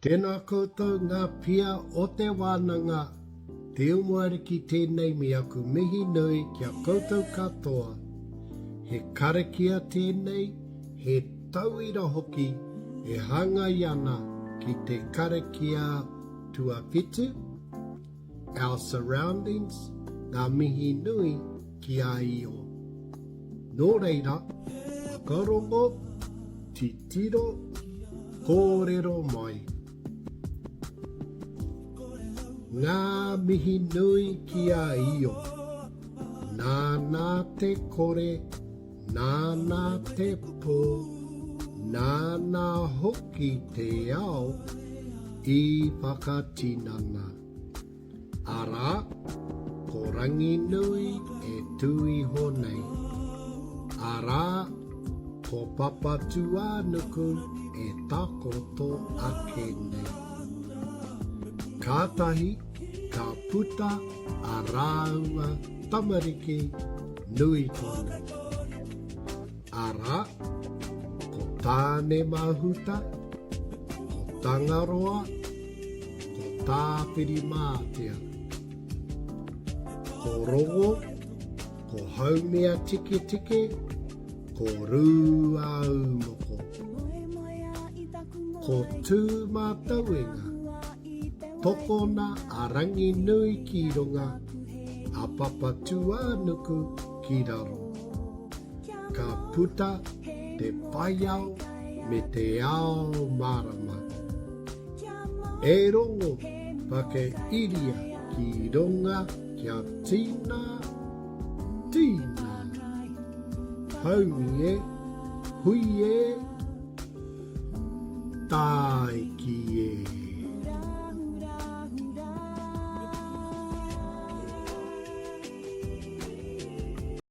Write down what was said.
Tēnā koutou ngā pia o te wānanga, te umuare ki tēnei me aku mihi nui kia koutou katoa. He karakia tēnei, he tauira hoki, e hanga iana ki te karakia tuawhitu, our surroundings, ngā mihi nui ki a io. Nō reira, whakarongo, titiro, kōrero mai. Ngā mihi nui ki a io, nāna te kore, nāna te pō, nāna hoki te ao I whakatinana. Ara, ko rangi nui e tui honei. Ara, ko papatua nuku e takoto ake nei. Kātahi, ka puta a rāua tamariki nui tonu. Ara, ko tāne mahuta, ko tangaroa, ko tāpiri mātea. Ko rongo, ko haumea tike tike, ko rūa umoko. Ko tū mātauenga, tokona a rangi nui ki runga, a papatua nuku ki raro. Ka puta te paiao me te ao marama. E rongo pake iria ki runga kia tina, tina. Haumi e, hui e, tai ki